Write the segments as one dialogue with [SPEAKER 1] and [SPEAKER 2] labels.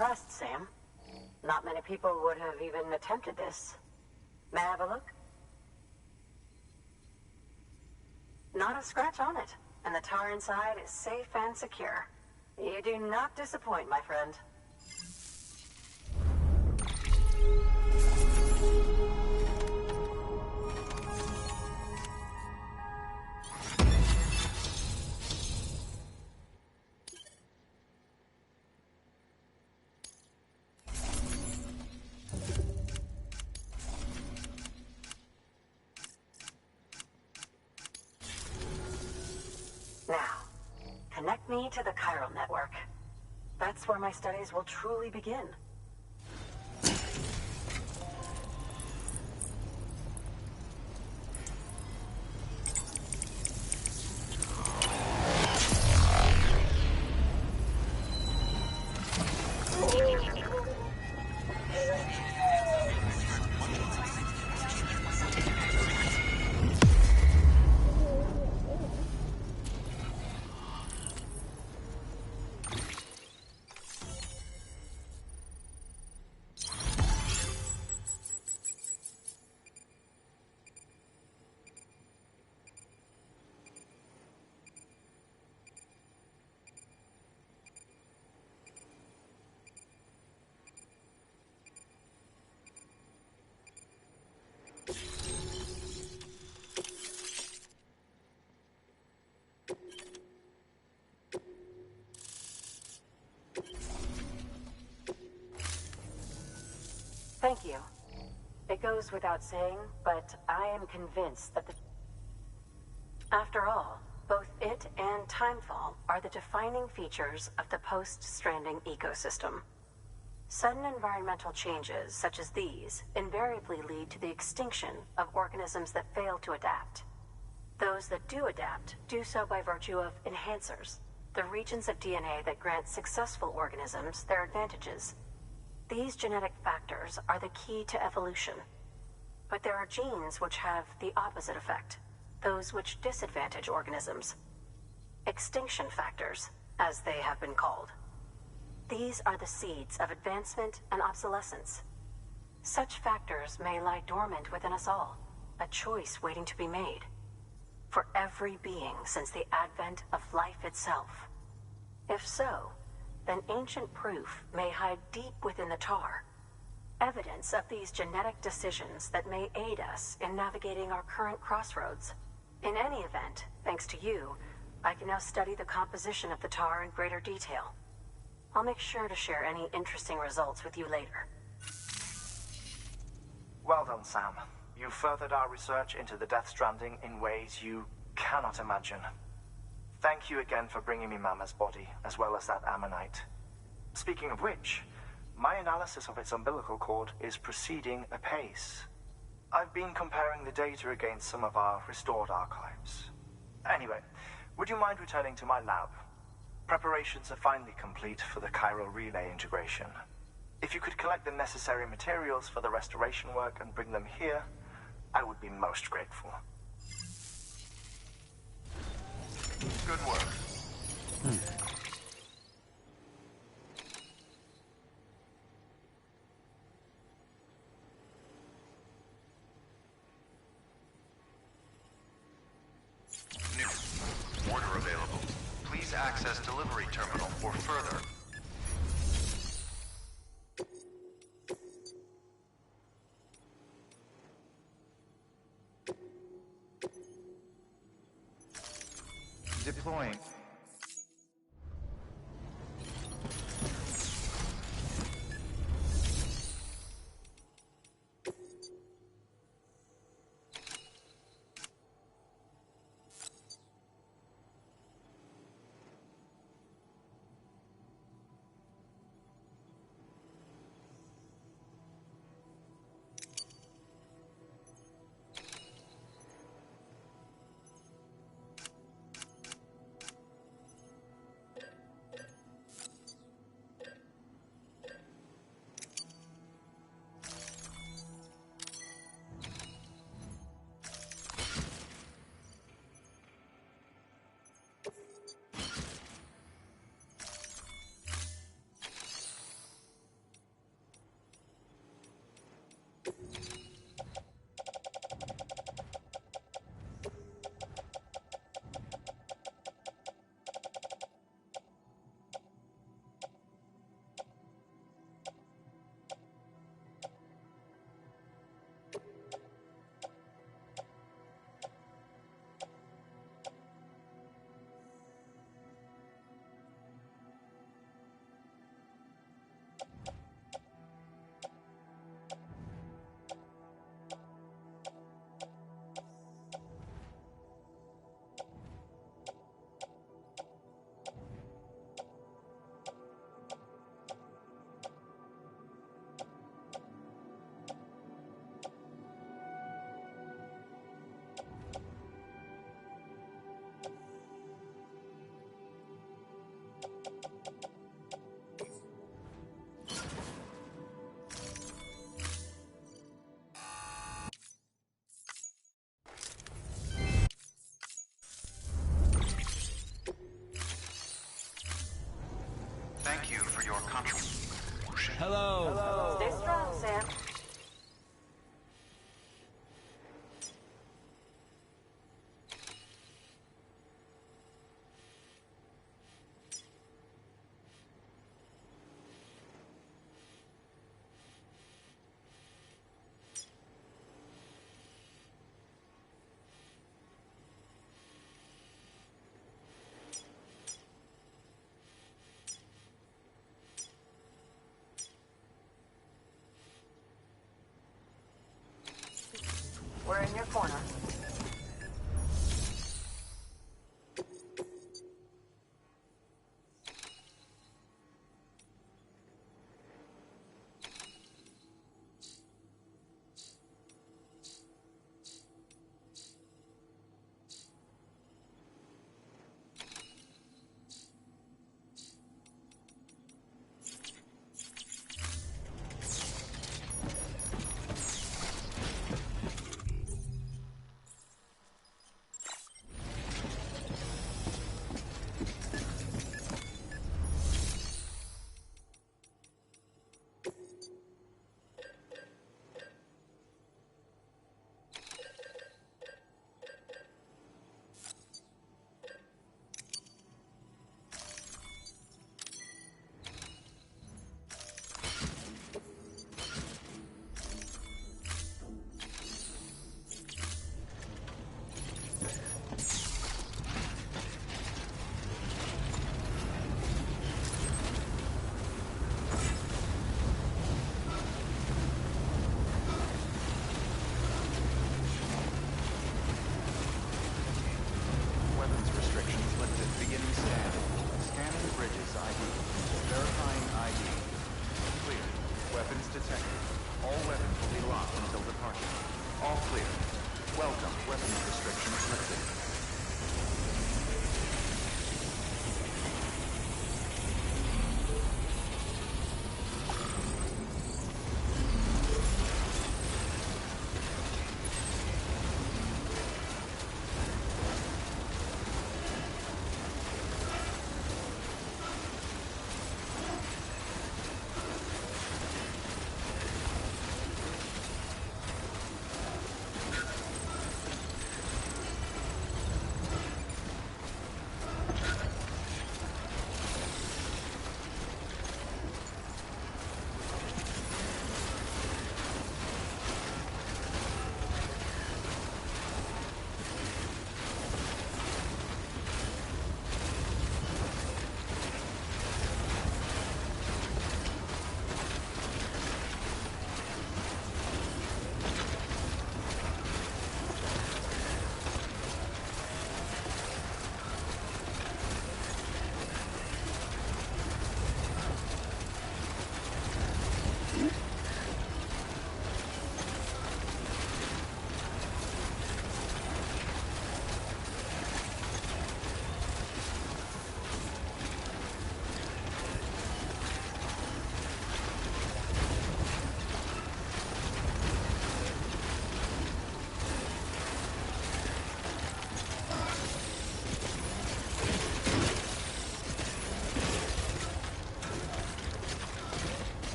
[SPEAKER 1] impressed, Sam. Not many people would have even attempted this. May I have a look? Not a scratch on it, and the tar inside is safe and secure. You do not disappoint, my friend. Now, connect me to the chiral network. That's where my studies will truly begin. Thank you. It goes without saying, but I am convinced that After all, both it and Timefall are the defining features of the post-stranding ecosystem. Sudden environmental changes such as these invariably lead to the extinction of organisms that fail to adapt. Those that do adapt do so by virtue of enhancers, the regions of DNA that grant successful organisms their advantages. These genetic factors are the key to evolution. But there are genes which have the opposite effect, those which disadvantage organisms. Extinction factors, as they have been called. These are the seeds of advancement and obsolescence. Such factors may lie dormant within us all, a choice waiting to be made. For every being since the advent of life itself. If so, then ancient proof may hide deep within the tar. Evidence of these genetic decisions that may aid us in navigating our current crossroads. In any event, thanks to you, I can now study the composition of the tar in greater detail. I'll make sure to share any interesting results with you later.
[SPEAKER 2] Well done, Sam. You furthered our research into the Death Stranding in ways you cannot imagine. Thank you again for bringing me Mama's body, as well as that ammonite. Speaking of which, my analysis of its umbilical cord is proceeding apace. I've been comparing the data against some of our restored archives. Anyway, would you mind returning to my lab? Preparations are finally complete for the chiral relay integration. If you could collect the necessary materials for the restoration work and bring them here, I would be most grateful. Good work.
[SPEAKER 3] New order available. Please access delivery terminal for further.
[SPEAKER 4] Deploying. Hello.
[SPEAKER 1] Stay strong, Sam. We're in your corner.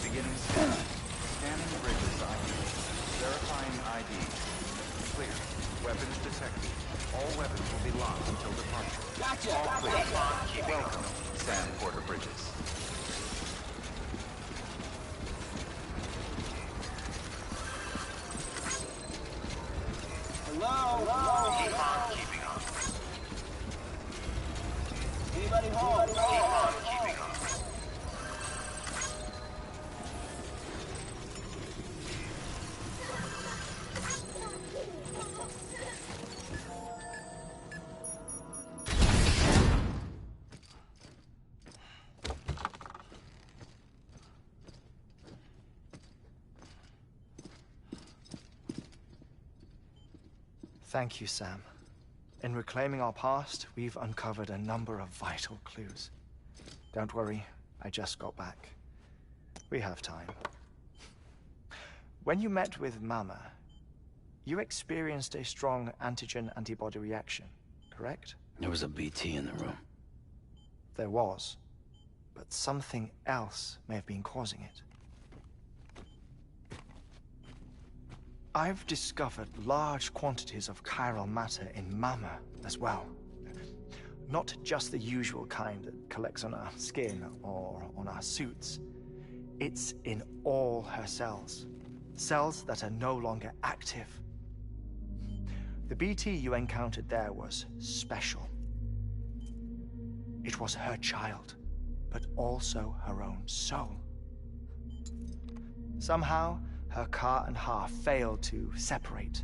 [SPEAKER 3] Beginning scan. Scanning bridges ID. Verifying ID. Clear. Weapons detected. All weapons will be locked until departure.
[SPEAKER 4] Gotcha!
[SPEAKER 3] All clear. Welcome, Sam Porter Bridges.
[SPEAKER 4] Hello?
[SPEAKER 3] Keep on keeping on.
[SPEAKER 4] Anybody home?
[SPEAKER 3] Keep on keeping on.
[SPEAKER 2] Thank you, Sam. In reclaiming our past, we've uncovered a number of vital clues. Don't worry, I just got back. We have time. When you met with Mama, you experienced a strong antigen-antibody reaction, correct?
[SPEAKER 4] There was a BT in the room.
[SPEAKER 2] There was, but something else may have been causing it. I've discovered large quantities of chiral matter in Mama as well. Not just the usual kind that collects on our skin or on our suits. It's in all her cells. Cells that are no longer active. The BT you encountered there was special. It was her child, but also her own soul. Somehow, her Ka and Ha failed to separate.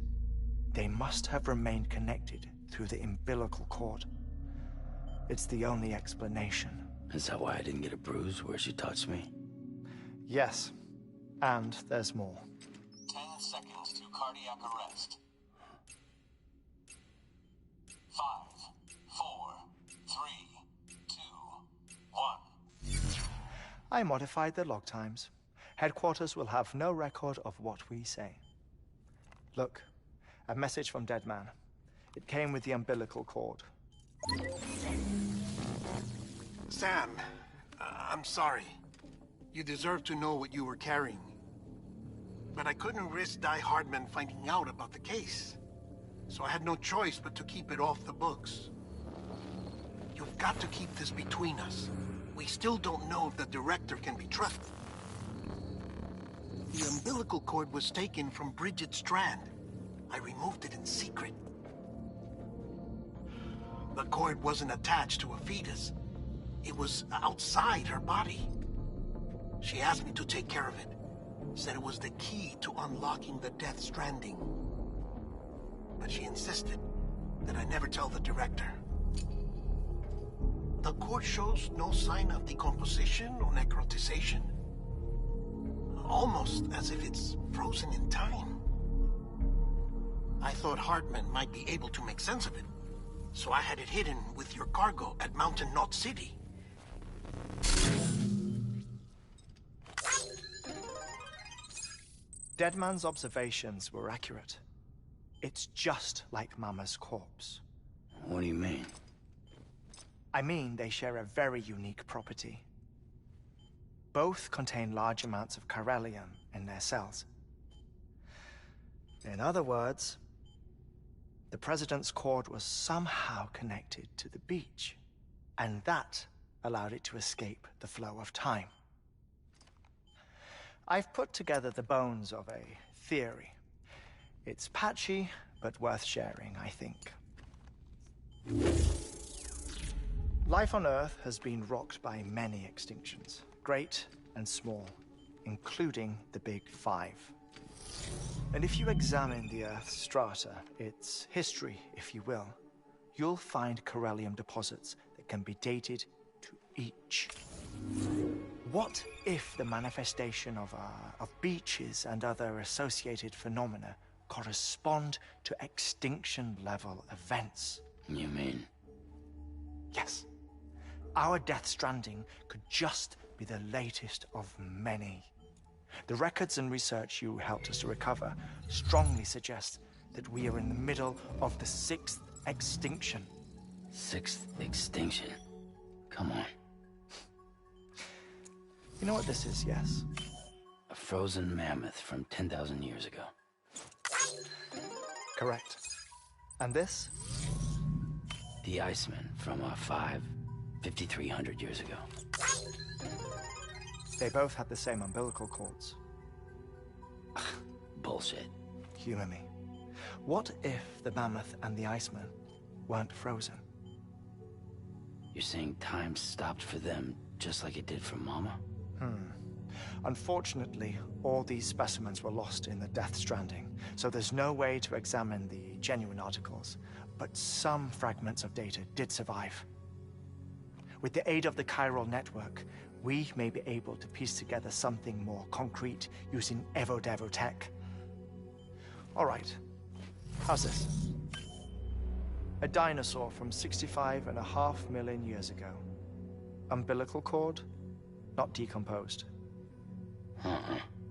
[SPEAKER 2] They must have remained connected through the umbilical cord. It's the only explanation.
[SPEAKER 4] Is that why I didn't get a bruise where she touched me?
[SPEAKER 2] Yes, and there's more.
[SPEAKER 5] 10 seconds to cardiac arrest. 5, 4, 3, 2, 1.
[SPEAKER 2] I modified the log times. Headquarters will have no record of what we say. Look, a message from Deadman. It came with the umbilical cord.
[SPEAKER 6] Sam, I'm sorry. You deserve to know what you were carrying. But I couldn't risk Die Hardman finding out about the case. So I had no choice but to keep it off the books. You've got to keep this between us. We still don't know if the director can be trusted. The umbilical cord was taken from Bridget Strand. I removed it in secret. The cord wasn't attached to a fetus. It was outside her body. She asked me to take care of it. Said it was the key to unlocking the Death Stranding. But she insisted that I never tell the director. The cord shows no sign of decomposition or necrotization. Almost as if it's frozen in time. I thought Hartman might be able to make sense of it, so I had it hidden with your cargo at Mountain Knot City.
[SPEAKER 2] Deadman's observations were accurate. It's just like Mama's corpse.
[SPEAKER 4] What do you mean?
[SPEAKER 2] I mean, they share a very unique property. Both contain large amounts of chiralium in their cells. In other words, the President's cord was somehow connected to the beach, and that allowed it to escape the flow of time. I've put together the bones of a theory. It's patchy, but worth sharing, I think. Life on Earth has been rocked by many extinctions, great and small, including the Big Five. And if you examine the Earth's strata, its history, if you will, you'll find chiralium deposits that can be dated to each. What if the manifestation of beaches and other associated phenomena correspond to extinction-level events?
[SPEAKER 4] You mean?
[SPEAKER 2] Yes. Our Death Stranding could just be the latest of many. The records and research you helped us to recover strongly suggest that we are in the middle of the 6th extinction.
[SPEAKER 4] 6th extinction? Come on.
[SPEAKER 2] You know what this is, yes?
[SPEAKER 4] A frozen mammoth from 10,000 years ago.
[SPEAKER 2] Correct. And this?
[SPEAKER 4] The Iceman from 5,300 years ago.
[SPEAKER 2] They both had the same umbilical cords.
[SPEAKER 4] Bullshit.
[SPEAKER 2] Humor me. What if the mammoth and the Iceman weren't frozen?
[SPEAKER 4] You're saying time stopped for them just like it did for Mama?
[SPEAKER 2] Unfortunately, all these specimens were lost in the Death Stranding, so there's no way to examine the genuine articles, but some fragments of data did survive. With the aid of the chiral network, we may be able to piece together something more concrete using Evo Devo tech. All right, how's this? A dinosaur from 65.5 million years ago. Umbilical cord, not decomposed.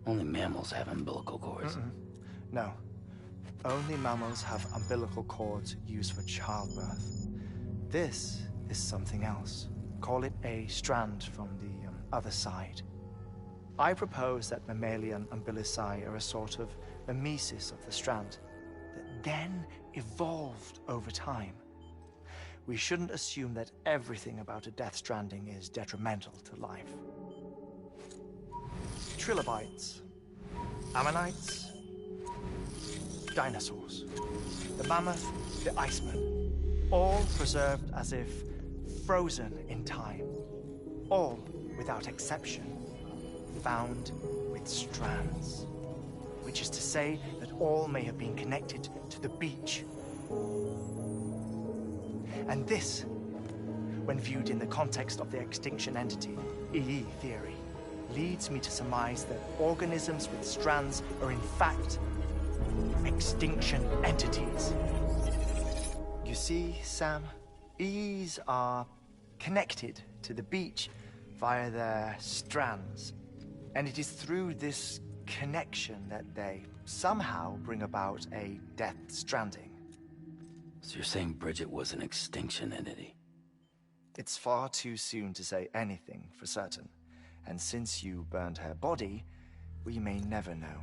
[SPEAKER 4] Only mammals have umbilical cords.
[SPEAKER 2] No. Only mammals have umbilical cords used for childbirth. This is something else. Call it a strand from the other side. I propose that mammalian umbilici are a sort of mimesis of the strand that then evolved over time. We shouldn't assume that everything about a Death Stranding is detrimental to life. Trilobites, ammonites, dinosaurs, the mammoth, the Iceman, all preserved as if frozen in time, all, without exception, found with strands, which is to say that all may have been connected to the beach. And this, when viewed in the context of the extinction entity, EE theory, leads me to surmise that organisms with strands are in fact extinction entities. You see, Sam, EEs are connected to the beach via their strands. And it is through this connection that they somehow bring about a Death Stranding.
[SPEAKER 4] So you're saying Bridget was an extinction entity?
[SPEAKER 2] It's far too soon to say anything for certain. And since you burned her body, we may never know.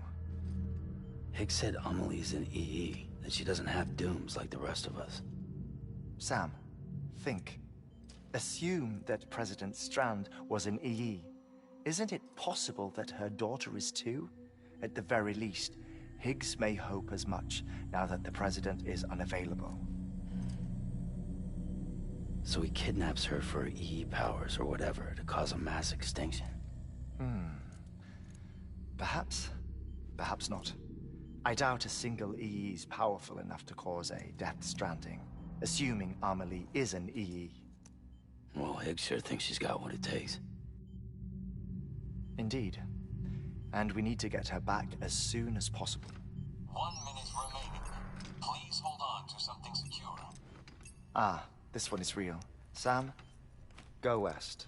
[SPEAKER 4] Higgs said Amelie's an EE, that she doesn't have dooms like the rest of us.
[SPEAKER 2] Sam, think. Assume that President Strand was an EE. Isn't it possible that her daughter is too? At the very least, Higgs may hope as much now that the President is unavailable.
[SPEAKER 4] So he kidnaps her for EE powers or whatever to cause a mass extinction.
[SPEAKER 2] Perhaps. Perhaps not. I doubt a single EE is powerful enough to cause a Death Stranding, assuming Amelie is an EE.
[SPEAKER 4] Well, Higgs sure thinks she's got what it takes.
[SPEAKER 2] Indeed. And we need to get her back as soon as possible.
[SPEAKER 5] 1 minute remaining. Please hold on to something secure.
[SPEAKER 2] Ah, this one is real. Sam, go west.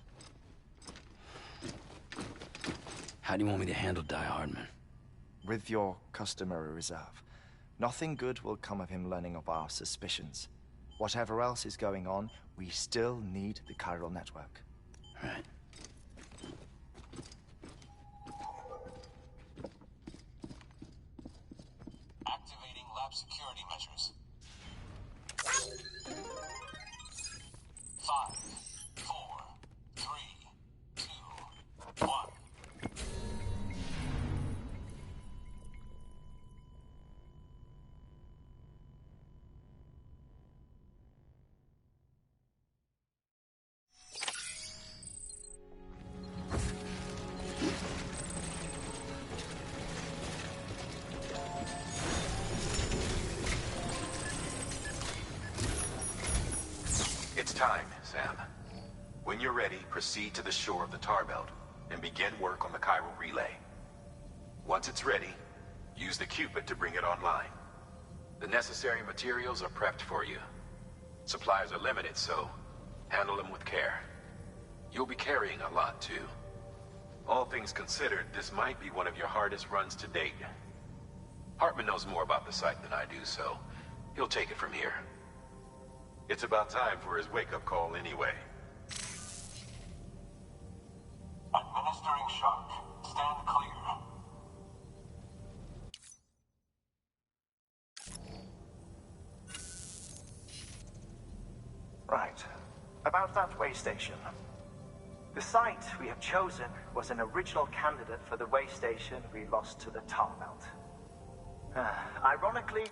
[SPEAKER 4] How do you want me to handle Die Hardman?
[SPEAKER 2] With your customary reserve. Nothing good will come of him learning of our suspicions. Whatever else is going on, we still need the chiral network.
[SPEAKER 4] Right.
[SPEAKER 5] Activating lab security measures. 5, 4, 3, 2, 1.
[SPEAKER 7] It's time, Sam. When you're ready, proceed to the shore of the Tar Belt and begin work on the chiral relay. Once it's ready, use the Cupid to bring it online. The necessary materials are prepped for you. Supplies are limited, so handle them with care. You'll be carrying a lot, too. All things considered, this might be one of your hardest runs to date. Hartman knows more about the site than I do, so he'll take it from here. It's about time for his wake-up call anyway.
[SPEAKER 5] Administering shock. Stand clear.
[SPEAKER 2] Right. About that way station. The site we have chosen was an original candidate for the way station we lost to the Tar Belt. Ironically,